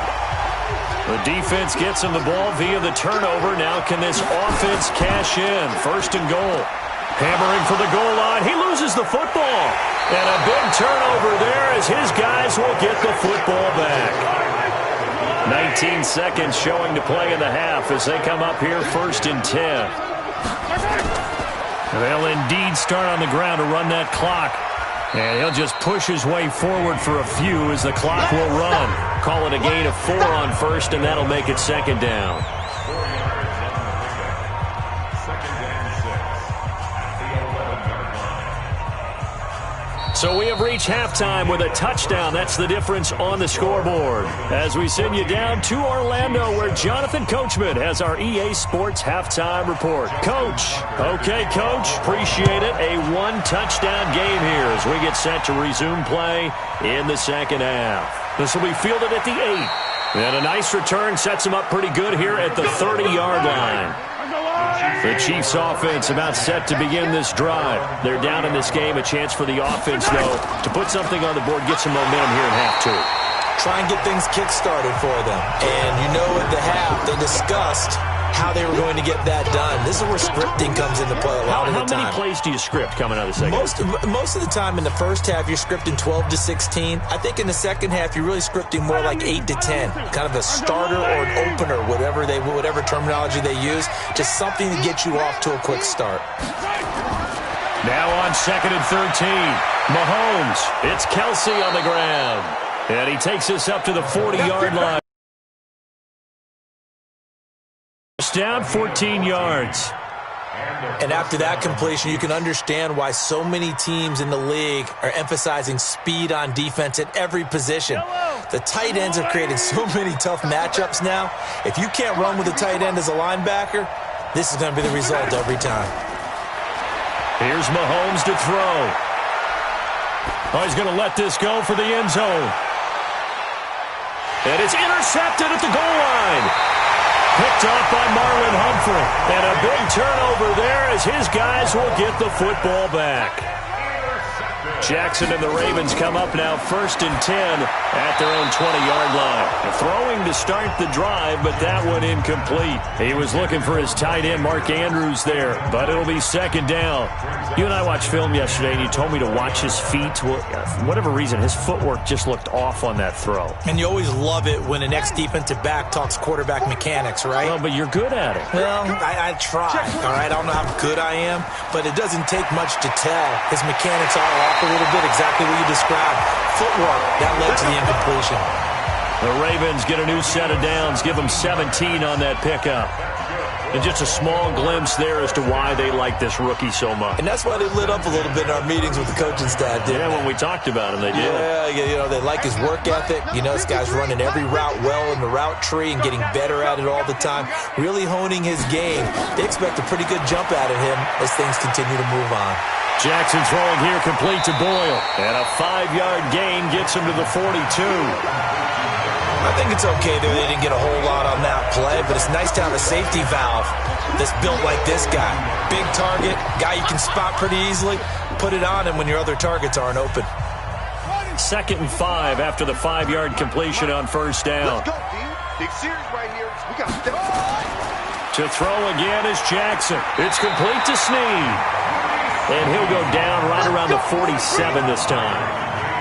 The defense gets him the ball via the turnover. Now can this offense cash in? 1st and goal. Hammering for the goal line. He loses the football. And a big turnover there as his guys will get the football back. 19 seconds showing to play in the half as they come up here 1st and 10. They'll indeed start on the ground to run that clock. And he'll just push his way forward for a few as the clock will run. Call it a gain of 4 on 1st, and that'll make it 2nd down. 4 yards on the pickup. 2nd and 6 at the 11-yard line. So we have reached halftime with a touchdown. That's the difference on the scoreboard. As we send you down to Orlando, where Jonathan Coachman has our EA Sports halftime report. Coach. Okay, Coach. Appreciate it. A 1-touchdown game here as we get set to resume play in the 2nd half. This will be fielded at the 8. And a nice return sets him up pretty good here at the 30-yard line. The Chiefs offense about set to begin this drive. They're down in this game. A chance for the offense, though, to put something on the board, get some momentum here in half 2. Try and get things kick-started for them. And you know at the half, they discussed how they were going to get that done. This is where scripting comes into play a lot of the time. How many plays do you script coming out of the second half? Most of the time in the first half, you're scripting 12 to 16. I think in the second half, you're really scripting more like 8 to 10. Kind of a starter or an opener, whatever terminology they use. Just something to get you off to a quick start. Now on 2nd and 13. Mahomes. It's Kelsey on the ground. And he takes us up to the 40-yard line. Down 14 yards. And after that completion, you can understand why so many teams in the league are emphasizing speed on defense at every position. The tight ends have created so many tough matchups now. If you can't run with a tight end as a linebacker, this is going to be the result every time. Here's Mahomes to throw. Oh, he's going to let this go for the end zone. And it's intercepted at the goal line. Picked off by Marlon Humphrey. And a big turnover there as his guys will get the football back. Jackson and the Ravens come up now 1st and 10 at their own 20-yard line. Throwing to start the drive, but that one incomplete. He was looking for his tight end, Mark Andrews, there, but it'll be 2nd down. You and I watched film yesterday, and you told me to watch his feet. Well, for whatever reason, his footwork just looked off on that throw. And you always love it when the next defensive back talks quarterback mechanics, right? Well, but you're good at it. Well, I try, all right? I don't know how good I am, but it doesn't take much to tell. His mechanics are off a little bit, exactly what you described. Footwork, that led to the incompletion. The Ravens get a new set of downs, give them 17 on that pickup. And just a small glimpse there as to why they like this rookie so much. And that's why they lit up a little bit in our meetings with the coaching staff, didn't Yeah, when we talked about him, they did. Yeah, they like his work ethic. This guy's running every route well in the route tree and getting better at it all the time, really honing his game. They expect a pretty good jump out of him as things continue to move on. Jackson throwing here complete to Boyle. And a 5-yard gain gets him to the 42. I think it's okay that they didn't get a whole lot on that play, but it's nice to have a safety valve that's built like this guy. Big target, guy you can spot pretty easily. Put it on him when your other targets aren't open. 2nd and 5 after the 5-yard completion on first down. Let's go, D. Big series right here. We got to step up. To throw again is Jackson. It's complete to Snead. And he'll go down right around the 47 this time.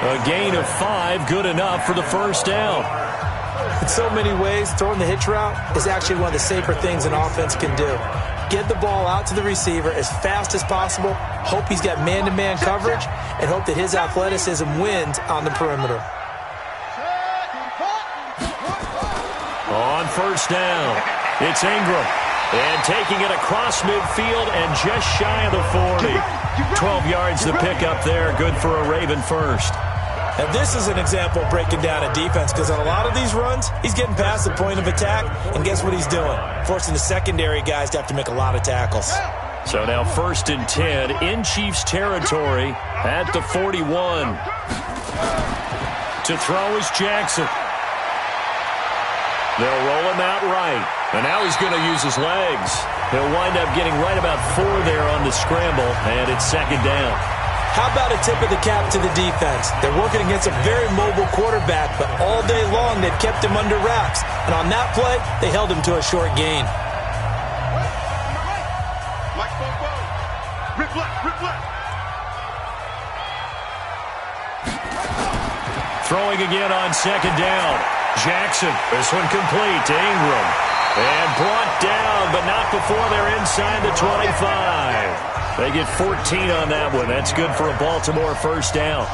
A gain of 5, good enough for the first down. In so many ways, throwing the hitch route is actually one of the safer things an offense can do. Get the ball out to the receiver as fast as possible, hope he's got man-to-man coverage, and hope that his athleticism wins on the perimeter. On first down, it's Ingram. And taking it across midfield and just shy of the 40. 12 yards the pickup there, good for a Raven first. And this is an example of breaking down a defense, because on a lot of these runs, he's getting past the point of attack, and guess what he's doing? Forcing the secondary guys to have to make a lot of tackles. So now 1st and 10 in Chiefs territory at the 41. To throw is Jackson. They'll roll him out right. And now he's going to use his legs. He'll wind up getting right about 4 there on the scramble, and it's 2nd down. How about a tip of the cap to the defense? They're working against a very mobile quarterback, but all day long they've kept him under wraps. And on that play, they held him to a short gain. Mike, rip left, rip left. Throwing again on 2nd down. Jackson, this one complete to Ingram. And brought down, but not before they're inside the 25. They get 14 on that one. That's good for a Baltimore first down.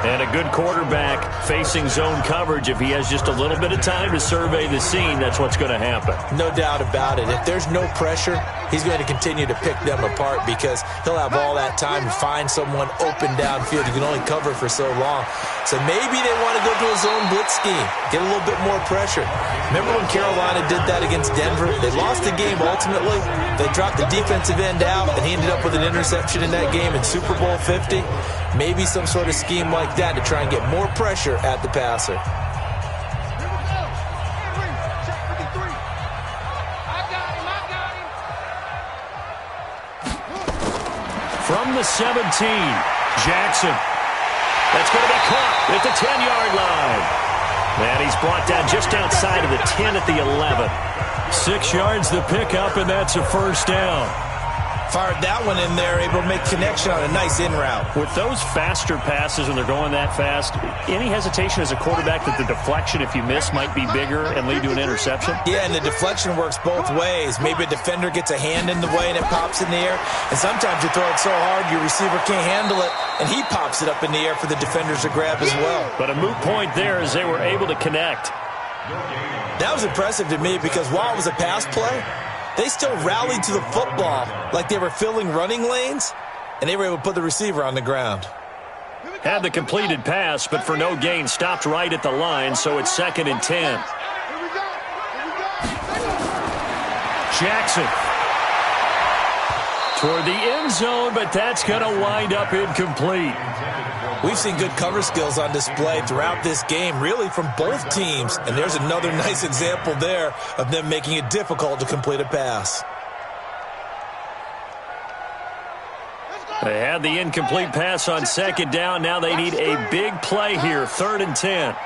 And a good quarterback facing zone coverage. If he has just a little bit of time to survey the scene, that's what's going to happen. No doubt about it. If there's no pressure, he's going to continue to pick them apart because he'll have all that time to find someone open downfield. You can only cover for so long. So maybe they want to go to a zone blitz scheme, get a little bit more pressure. Remember when Carolina did that against Denver? They lost the game ultimately. They dropped the defensive end out, and he ended up with an interception in that game in Super Bowl 50. Maybe some sort of scheme like that to try and get more pressure at the passer. From the 17, Jackson. That's going to be caught at the 10-yard line. And he's brought down just outside of the 10 at the 11. 6 yards the pickup, and that's a first down. Fired that one in there, able to make connection on a nice in route. With those faster passes and they're going that fast, any hesitation as a quarterback that the deflection, if you miss, might be bigger and lead to an interception? Yeah, and the deflection works both ways. Maybe a defender gets a hand in the way and it pops in the air. And sometimes you throw it so hard your receiver can't handle it, and he pops it up in the air for the defenders to grab as well. But a moot point there as they were able to connect. That was impressive to me because while it was a pass play, they still rallied to the football like they were filling running lanes, and they were able to put the receiver on the ground. Had the completed pass, but for no gain, stopped right at the line, so it's 2nd and 10. Jackson toward the end zone, but that's going to wind up incomplete. We've seen good cover skills on display throughout this game, really from both teams. And there's another nice example there of them making it difficult to complete a pass. They had the incomplete pass on 2nd down. Now they need a big play here, 3rd and 10.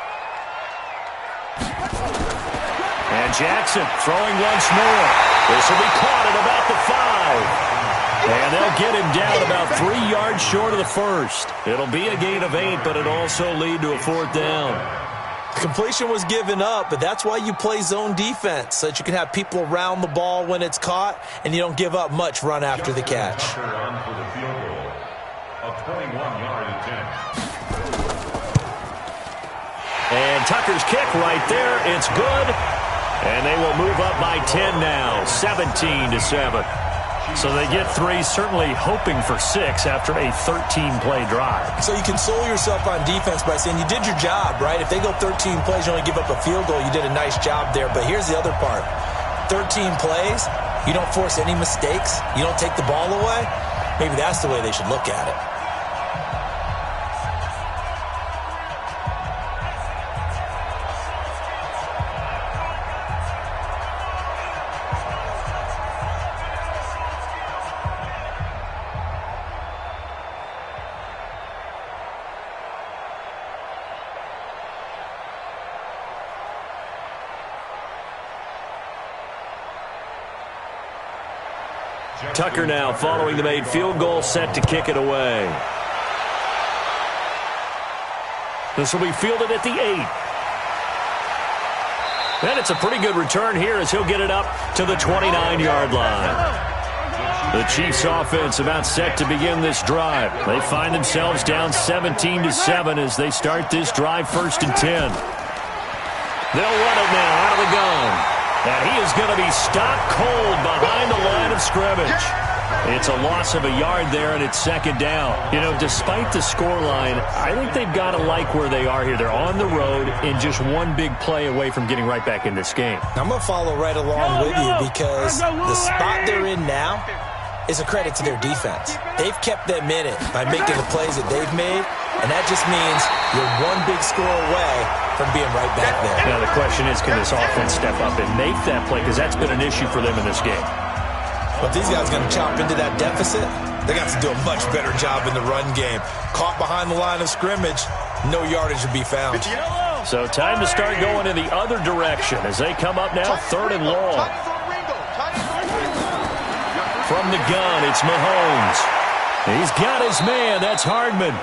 And Jackson throwing once more. This will be caught at about the 5. And they'll get him down about 3 yards short of the first. It'll be a gain of 8, but it'll also lead to a 4th down. Completion was given up, but that's why you play zone defense, so that you can have people around the ball when it's caught, and you don't give up much run after the catch. On for the field goal. A 21-yard attempt. And Tucker's kick right there. It's good. And they will move up by 10 now, 17-7. So they get 3, certainly hoping for 6 after a 13-play drive. So you console yourself on defense by saying you did your job, right? If they go 13 plays, you only give up a field goal, you did a nice job there. But here's the other part. 13 plays, you don't force any mistakes, you don't take the ball away. Maybe that's the way they should look at it. Tucker now following the made field goal, set to kick it away. This will be fielded at the 8. And it's a pretty good return here as he'll get it up to the 29-yard line. The Chiefs offense about set to begin this drive. They find themselves down 17-7 as they start this drive, 1st and 10. They'll run it now out of the gun. And he is going to be stopped cold behind the line of scrimmage. It's a loss of a yard there, and it's 2nd down. You know, despite the scoreline, I think they've got to like where they are here. They're on the road and just one big play away from getting right back in this game. I'm going to follow right along with you because the spot they're in now is a credit to their defense. They've kept them in it by making the plays that they've made, and that just means you're one big score away from being right back there. Now the question is, can this offense step up and make that play? Because that's been an issue for them in this game. But if these guys are going to chop into that deficit, they got to do a much better job in the run game. Caught behind the line of scrimmage, no yardage to be found. So time to start going in the other direction as they come up now, 3rd and long. From the gun, it's Mahomes. He's got his man. That's Hardman.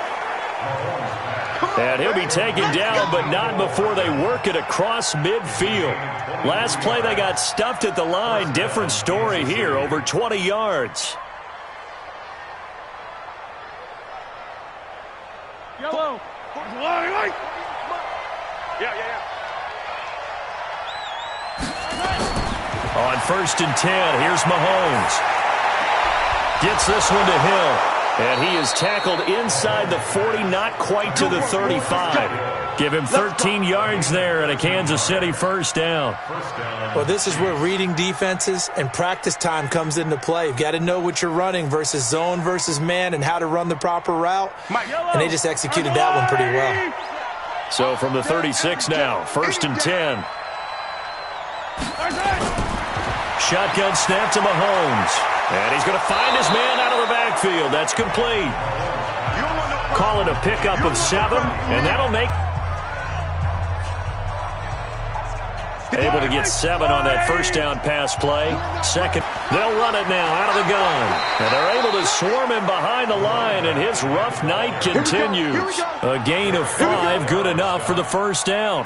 And he'll be taken down, but not before they work it across midfield. Last play, they got stuffed at the line. Different story here, over 20 yards. Yellow. Yeah. On 1st and 10, here's Mahomes. Gets this one to Hill. And he is tackled inside the 40, not quite to the 35. Give him 13 yards there and a Kansas City 1st down. Well, this is where reading defenses and practice time comes into play. You've got to know what you're running versus zone versus man and how to run the proper route. And they just executed that one pretty well. So from the 36 now, 1st and 10. Shotgun snap to Mahomes. And he's going to find his man out of the backfield. That's complete. Call it a pickup of 7, and that'll make... Able to get 7 on that 1st down pass play. 2nd, they'll run it now out of the gun. And they're able to swarm him behind the line, and his rough night continues. A gain of 5, good enough for the 1st down.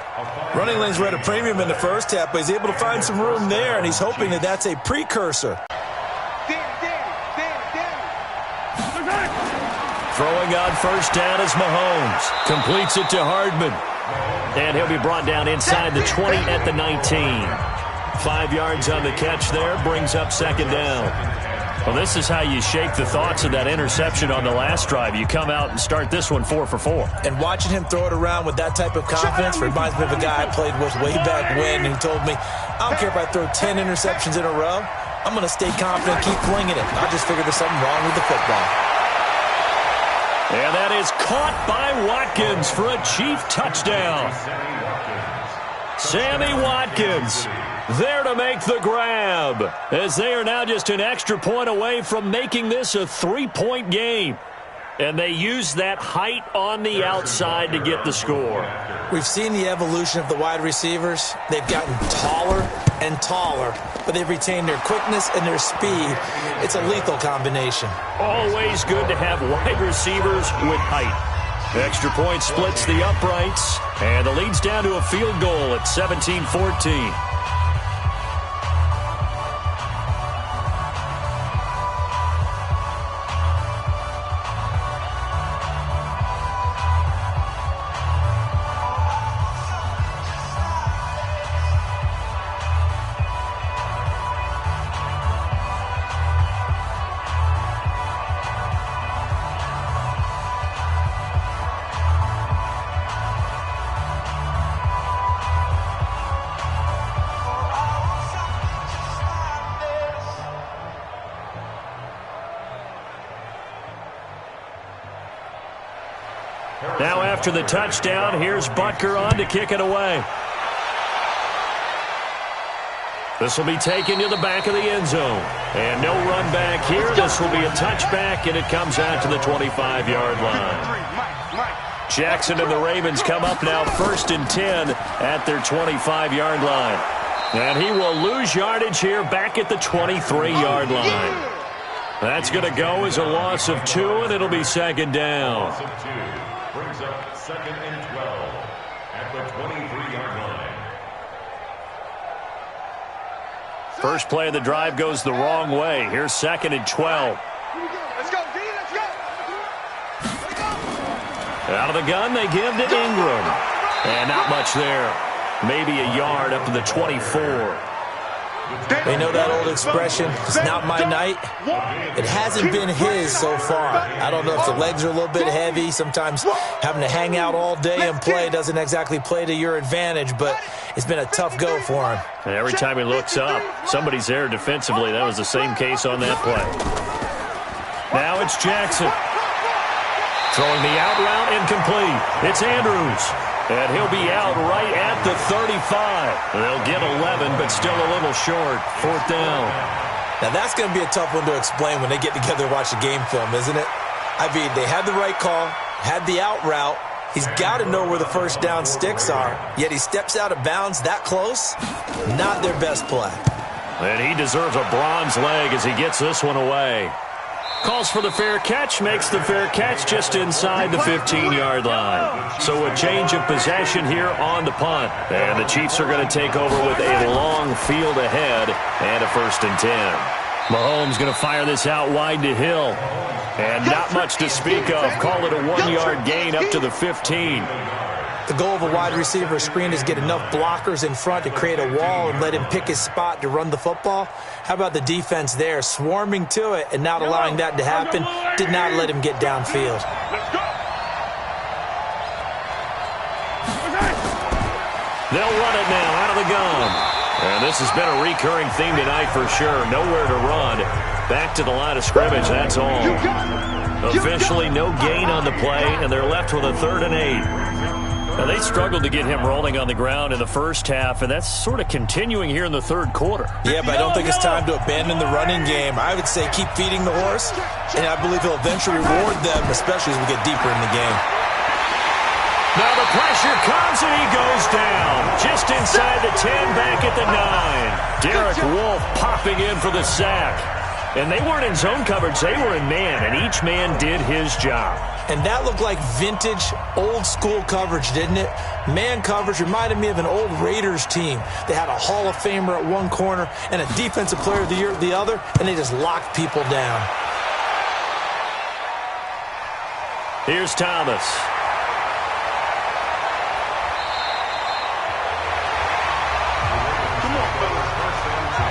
Running lanes were at a premium in the first half, but he's able to find some room there, and he's hoping that that's a precursor. Throwing on 1st down is Mahomes. Completes it to Hardman. And he'll be brought down inside the 20 at the 19. 5 yards on the catch there, brings up 2nd down. Well, this is how you shake the thoughts of that interception on the last drive. You come out and start this one 4 for 4. And watching him throw it around with that type of confidence reminds me of a guy I played with way back when, and he told me, I don't care if I throw 10 interceptions in a row. I'm going to stay confident, keep flinging it. I just figured there's something wrong with the football. And that is caught by Watkins for a Chief touchdown. Sammy Watkins there to make the grab, as they are now just an extra point away from making this a 3-point game. And they use that height on the outside to get the score. We've seen the evolution of the wide receivers. They've gotten taller and taller, but they've retained their quickness and their speed. It's a lethal combination. Always good to have wide receivers with height. Extra point splits the uprights, and the lead's down to a field goal at 17-14. Now after the touchdown, here's Butker on to kick it away. This will be taken to the back of the end zone. And no run back here. This will be a touchback, and it comes out to the 25-yard line. Jackson and the Ravens come up now 1st and 10 at their 25-yard line. And he will lose yardage here back at the 23-yard line. That's going to go as a loss of 2, and it'll be 2nd down. Brings up 2nd and 12 at the 23-yard line. First play of the drive goes the wrong way. Here's 2nd and 12. Let's go, D, let's go. Out of the gun, they give to Ingram. And not much there. Maybe a yard up to the 24. They know that old expression, it's not my night. It hasn't been his so far. I don't know if the legs are a little bit heavy. Sometimes having to hang out all day and play doesn't exactly play to your advantage, but it's been a tough go for him. And every time he looks up, somebody's there defensively. That was the same case on that play. Now it's Jackson. Throwing the out route incomplete. It's Andrews. And he'll be out right at the 35. They'll get 11, but still a little short. 4th down. Now that's going to be a tough one to explain when they get together and watch the game film, isn't it? I mean, they had the right call, had the out route. He's got to know where the first down sticks are, yet he steps out of bounds that close. Not their best play. And he deserves a bronze leg as he gets this one away. Calls for the fair catch, makes the fair catch just inside the 15-yard line. So a change of possession here on the punt. And the Chiefs are going to take over with a long field ahead and a 1st and 10. Mahomes going to fire this out wide to Hill. And not much to speak of. Call it a 1-yard gain up to the 15. The goal of a wide receiver screen is get enough blockers in front to create a wall and let him pick his spot to run the football. How about the defense there, swarming to it and not allowing that to happen? Did not let him get downfield. They'll run it now out of the gun. And this has been a recurring theme tonight for sure. Nowhere to run. Back to the line of scrimmage, that's all. Officially no gain on the play, and they're left with a 3rd and 8. Now, they struggled to get him rolling on the ground in the first half, and that's sort of continuing here in the 3rd quarter. Yeah, but I don't think it's time to abandon the running game. I would say keep feeding the horse, and I believe he'll eventually reward them, especially as we get deeper in the game. Now the pressure comes, and he goes down. Just inside the 10, back at the 9. Derek Wolfe popping in for the sack. And they weren't in zone coverage, they were in man, and each man did his job. And that looked like vintage, old-school coverage, didn't it? Man coverage reminded me of an old Raiders team. They had a Hall of Famer at one corner and a Defensive Player of the Year at the other, and they just locked people down. Here's Thomas.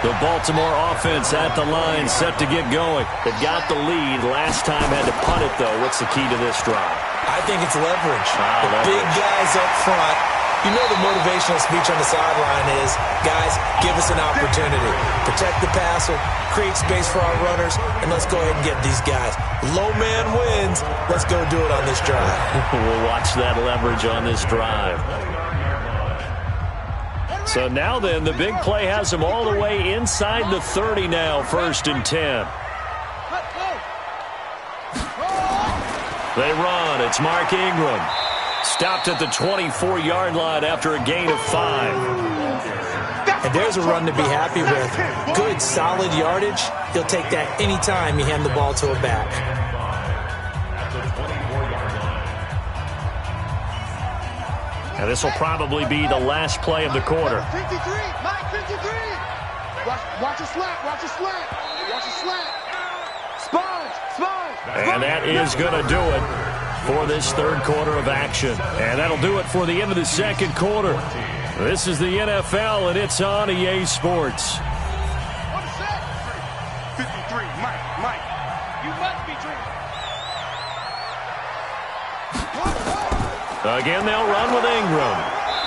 The Baltimore offense at the line, set to get going. They've got the lead. Last time had to punt it, though. What's the key to this drive? I think it's leverage. The big guys up front. You know the motivational speech on the sideline is, guys, give us an opportunity. Protect the passer, create space for our runners, and let's go ahead and get these guys. Low man wins. Let's go do it on this drive. We'll watch that leverage on this drive. So now then, the big play has them all the way inside the 30 now, 1st and 10. They run. It's Mark Ingram. Stopped at the 24-yard line after a gain of 5. And there's a run to be happy with. Good, solid yardage. He'll take that anytime you hand the ball to a back. And this will probably be the last play of the quarter. 53, Mike, 53. Watch a slant, watch a slant, watch a slant. Sponge. And that is going to do it for this 3rd quarter of action. And that'll do it for the end of the 2nd quarter. This is the NFL, and it's on EA Sports. 53, Mike. You must be drinking. Again, they'll run with Ingram.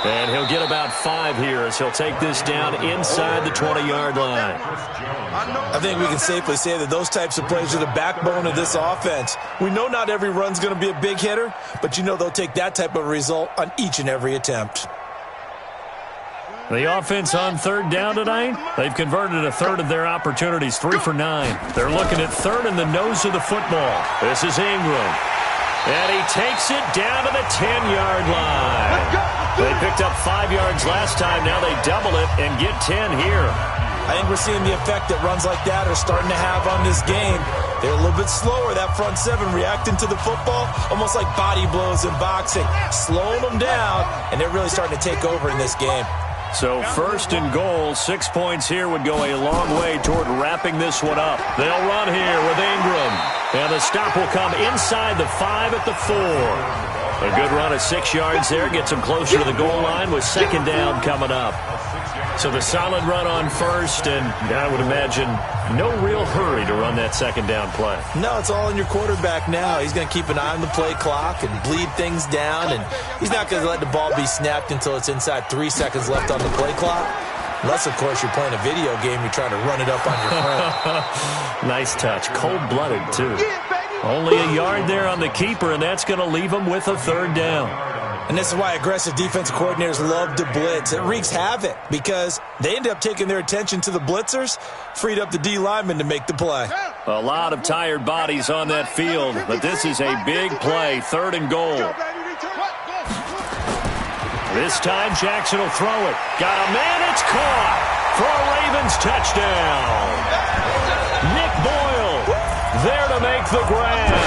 And he'll get about 5 here as he'll take this down inside the 20-yard line. I think we can safely say that those types of plays are the backbone of this offense. We know not every run's going to be a big hitter, but you know they'll take that type of result on each and every attempt. The offense on third down tonight, they've converted a third of their opportunities, 3 for 9. They're looking at third in the nose of the football. This is Ingram. And he takes it down to the 10-yard line. They picked up 5 yards last time. Now they double it and get 10 here. I think we're seeing the effect that runs like that are starting to have on this game. They're a little bit slower, that front seven, reacting to the football, almost like body blows in boxing, slowing them down, and they're really starting to take over in this game. So first and goal, 6 points here would go a long way toward wrapping this one up. They'll run here with Ingram. And the stop will come inside the 5 at the 4. A good run of 6 yards there gets them closer to the goal line with second down coming up. So the solid run on first, and I would imagine no real hurry to run that second down play. No, it's all in your quarterback now. He's going to keep an eye on the play clock and bleed things down, and he's not going to let the ball be snapped until it's inside 3 seconds left on the play clock. Unless, of course, you're playing a video game, you're trying to run it up on your friend. Nice touch. Cold-blooded, too. Only a yard there on the keeper, and that's going to leave him with a third down. And this is why aggressive defensive coordinators love to blitz. It wreaks havoc because they end up taking their attention to the blitzers, freed up the D lineman to make the play. A lot of tired bodies on that field, but this is a big play, third and goal. This time Jackson will throw it. Got a man, it's caught for a Ravens touchdown. Nick Boyle there to make the grab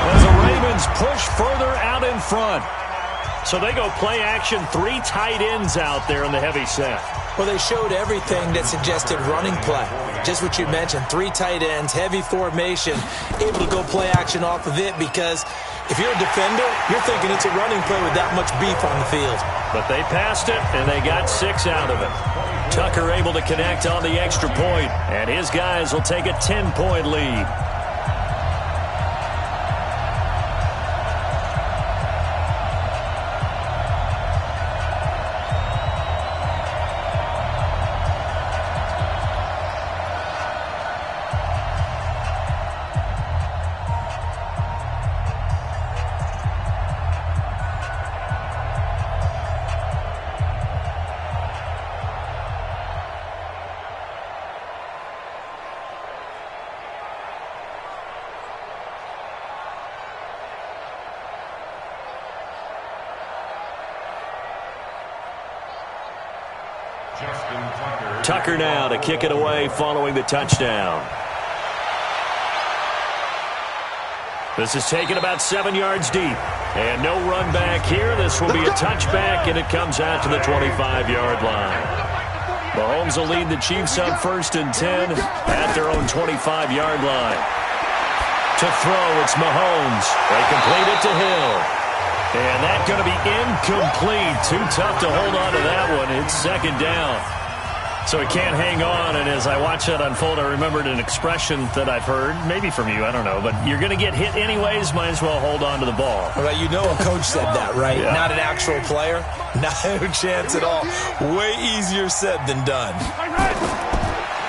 as the Ravens push further out in front. So they go play action, 3 tight ends out there in the heavy set. Well, they showed everything that suggested running play. Just what you mentioned, 3 tight ends, heavy formation, able to go play action off of it because if you're a defender, you're thinking it's a running play with that much beef on the field. But they passed it, and they got 6 out of it. Tucker able to connect on the extra point, and his guys will take a 10-point lead. Tucker now to kick it away following the touchdown. This is taken about 7 yards deep. And no run back here. This will be a touchback, and it comes out to the 25-yard line. Mahomes will lead the Chiefs on 1st and 10 at their own 25-yard line. To throw, it's Mahomes. They complete it to Hill. And that's going to be incomplete. Too tough to hold on to that one. It's second down. So he can't hang on, and as I watch that unfold, I remembered an expression that I've heard, maybe from you, I don't know, but you're going to get hit anyways, might as well hold on to the ball. Well, you know a coach said that, right? Yeah. Not an actual player. No chance at all. Way easier said than done.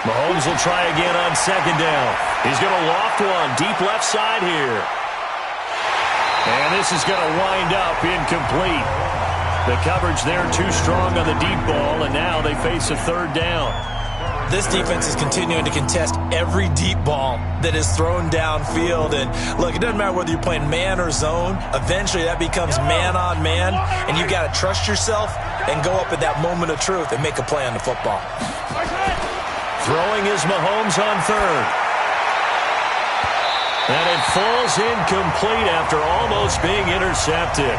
Mahomes will try again on second down. He's going to loft one deep left side here. And this is going to wind up incomplete. The coverage there too strong on the deep ball, and now they face a third down. This defense is continuing to contest every deep ball that is thrown downfield. And look, it doesn't matter whether you're playing man or zone. Eventually that becomes man on man, and you got to trust yourself and go up at that moment of truth and make a play on the football. Throwing is Mahomes on third. And it falls incomplete after almost being intercepted.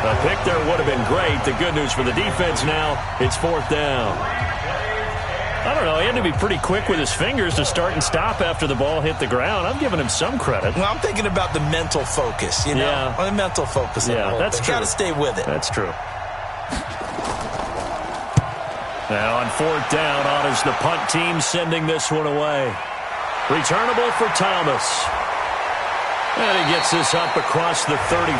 A pick there would have been great. The good news for the defense now, it's fourth down. I don't know. He had to be pretty quick with his fingers to start and stop after the ball hit the ground. I'm giving him some credit. Well, I'm thinking about the mental focus, you know? Yeah. The mental focus. Yeah, that's true. Got to stay with it. That's true. Now on fourth down, on is the punt team sending this one away. Returnable for Thomas. And he gets this up across the 35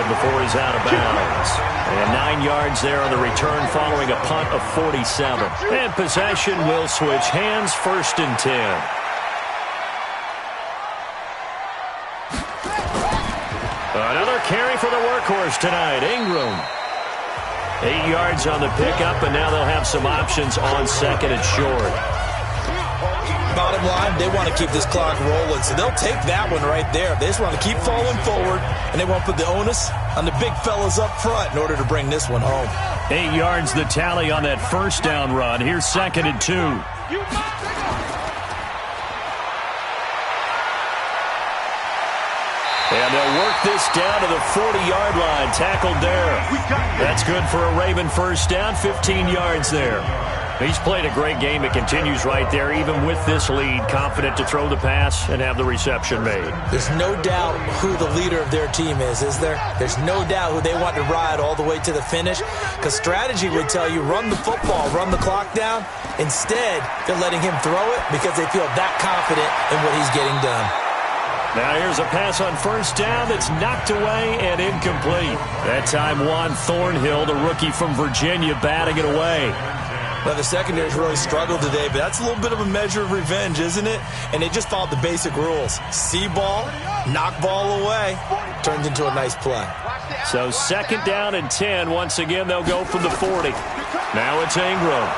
before he's out of bounds. And 9 yards there on the return following a punt of 47. And possession will switch hands, 1st and 10. Another carry for the workhorse tonight, Ingram. 8 yards on the pickup, and now they'll have some options on 2nd and short. Bottom line, they want to keep this clock rolling, so they'll take that one right there. They just want to keep falling forward, and they won't put the onus on the big fellas up front in order to bring this one home. 8 yards the tally on that 1st down run. Here's 2nd and 2. And they'll work this down to the 40-yard line. Tackled there. That's good for a Raven 1st down, 15 yards there. He's played a great game. It continues right there, even with this lead. Confident to throw the pass and have the reception made. There's no doubt who the leader of their team is there? There's no doubt who they want to ride all the way to the finish, because strategy would tell you run the football, run the clock down. Instead, they're letting him throw it because they feel that confident in what he's getting done. Now here's a pass on 1st down that's knocked away and incomplete. That time Juan Thornhill, the rookie from Virginia, batting it away. Well, the secondary's really struggled today, but that's a little bit of a measure of revenge, isn't it? And they just followed the basic rules. See ball, knock ball away. Turned into a nice play. So 2nd down and 10. Once again, they'll go from the 40. Now it's Ingram.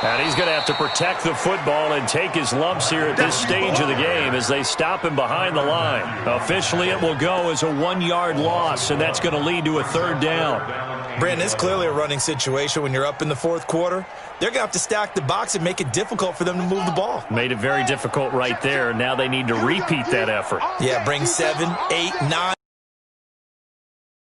And he's going to have to protect the football and take his lumps here at this stage of the game as they stop him behind the line. Officially, it will go as a 1-yard loss, and that's going to lead to a 3rd down. Brandon, it's clearly a running situation when you're up in the 4th quarter. They're going to have to stack the box and make it difficult for them to move the ball. Made it very difficult right there. Now they need to repeat that effort. Yeah, bring 7, 8, 9.